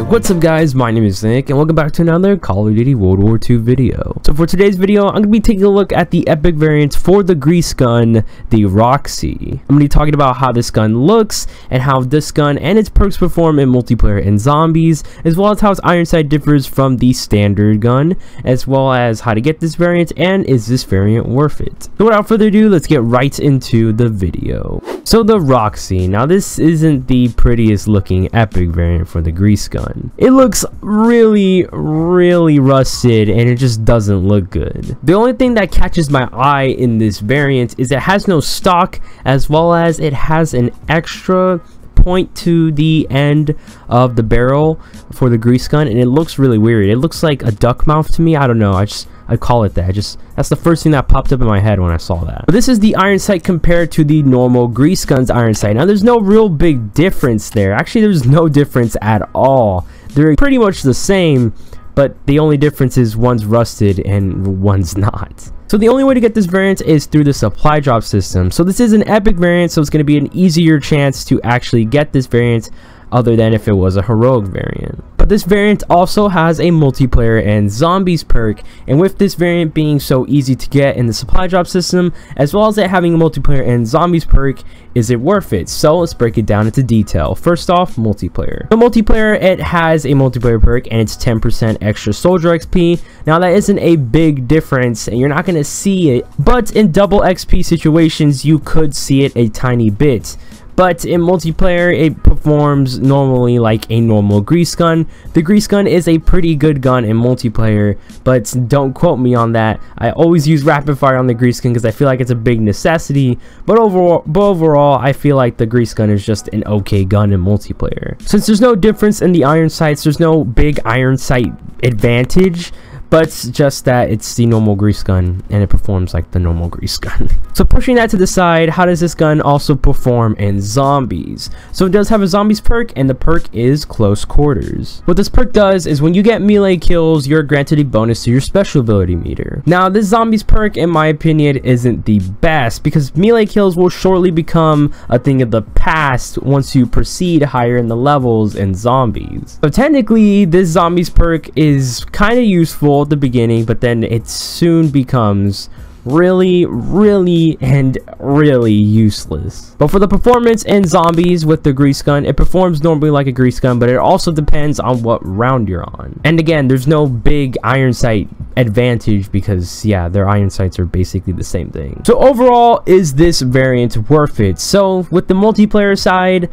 What's up guys, my name is Nick and welcome back to another Call of Duty World War II video. So for today's video, I'm going to be taking a look at the epic variants for the grease gun, the Roxy. I'm going to be talking about how this gun looks and how this gun and its perks perform in multiplayer and zombies, as well as how its iron sight differs from the standard gun, as well as how to get this variant and is this variant worth it. So without further ado, let's get right into the video. So the Roxy, now this isn't the prettiest looking epic variant for the grease gun. It looks really rusted and it just doesn't look good. The only thing that catches my eye in this variant is it has no stock, as well as it has an extra point to the end of the barrel for the grease gun, and it looks really weird. It looks like a duck mouth to me. I don't know, I call it that. That's the first thing that popped up in my head when I saw that. But this is the iron sight compared to the normal grease gun's iron sight. Now there's no real big difference there. Actually, there's no difference at all. They're pretty much the same, but the only difference is one's rusted and one's not. So the only way to get this variant is through the supply drop system. So this is an epic variant, so it's going to be an easier chance to actually get this variant other than if it was a heroic variant. But this variant also has a multiplayer and zombies perk, and with this variant being so easy to get in the supply drop system, as well as it having a multiplayer and zombies perk, is it worth it? So let's break it down into detail. First off, multiplayer. The multiplayer, it has a multiplayer perk and it's 10% extra soldier XP. Now that isn't a big difference and you're not going to see it, but in double XP situations you could see it a tiny bit. But in multiplayer, it performs normally like a normal grease gun. The grease gun is a pretty good gun in multiplayer, but don't quote me on that. I always use rapid fire on the grease gun because I feel like it's a big necessity. But overall, I feel like the grease gun is just an okay gun in multiplayer. Since there's no difference in the iron sights, there's no big iron sight advantage, but just that it's the normal grease gun and it performs like the normal grease gun. So pushing that to the side, how does this gun also perform in zombies? So it does have a zombies perk, and the perk is close quarters. What this perk does is when you get melee kills, you're granted a bonus to your special ability meter. Now this zombies perk, in my opinion, isn't the best because melee kills will shortly become a thing of the past once you proceed higher in the levels in zombies. So technically this zombies perk is kind of useful at the beginning, but then it soon becomes really useless. But for the performance in zombies with the grease gun, it performs normally like a grease gun, but it also depends on what round you're on. And again, there's no big iron sight advantage because yeah, their iron sights are basically the same thing. So overall, is this variant worth it? So with the multiplayer side,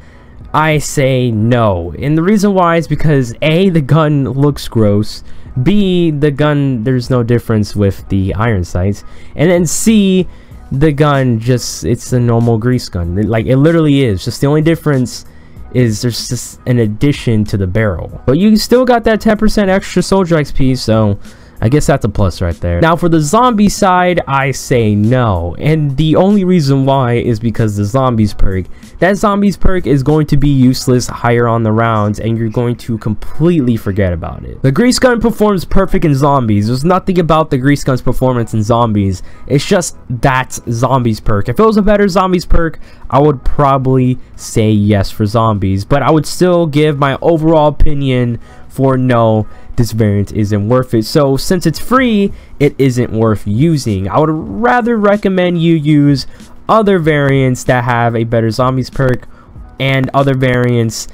I say no, and the reason why is because A, the gun looks gross, B, the gun, there's no difference with the iron sights, and then C, the gun it's a normal grease gun. Like, it literally is. Just the only difference is there's just an addition to the barrel, but you still got that 10% extra soldier XP, so I guess that's a plus right there. Now for the zombie side, I say no, and the only reason why is because the zombies perk. That zombies perk is going to be useless higher on the rounds, and you're going to completely forget about it. The grease gun performs perfect in zombies. There's nothing about the grease gun's performance in zombies. It's just that zombies perk. If it was a better zombies perk, I would probably say yes for zombies, but I would still give my overall opinion for no, this variant isn't worth it. So since it's free, it isn't worth using. I would rather recommend you use other variants that have a better zombies perk and other variants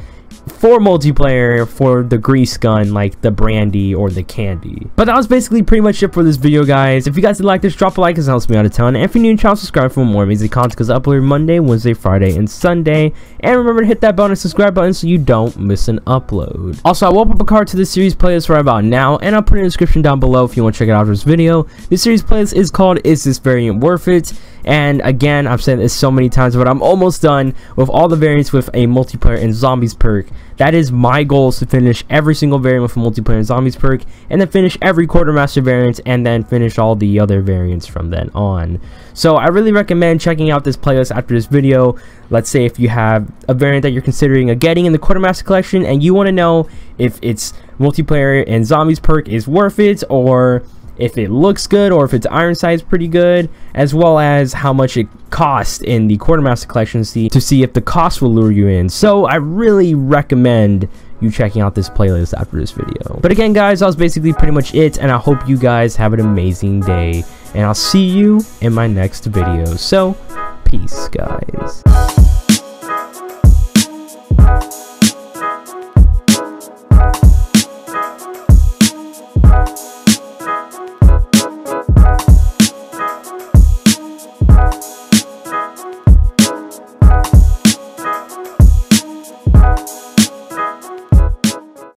for multiplayer for the grease gun, like the brandy or the candy. But that was basically pretty much it for this video, guys. If you guys did like this, drop a like, because it helps me out a ton. And if you're new to the channel, subscribe for more amazing content, because I upload Monday, Wednesday, Friday, and Sunday. And remember to hit that bell and subscribe button so you don't miss an upload. Also, I will put up a card to this series playlist right about now, and I'll put it in the description down below if you want to check it out after this video. This series playlist is called Is This Variant Worth It? And again, I've said this so many times, but I'm almost done with all the variants with a multiplayer and zombies perk. That is my goal, is to finish every single variant with a multiplayer and zombies perk, and then finish every quartermaster variant, and then finish all the other variants from then on. So I really recommend checking out this playlist after this video. Let's say if you have a variant that you're considering getting in the quartermaster collection, and you want to know if its multiplayer and zombies perk is worth it, or if it looks good, or if its iron sight is pretty good, as well as how much it costs in the quartermaster collection to see if the cost will lure you in. So I really recommend you checking out this playlist after this video. But again, guys, that was basically pretty much it, and I hope you guys have an amazing day, and I'll see you in my next video. So peace, guys.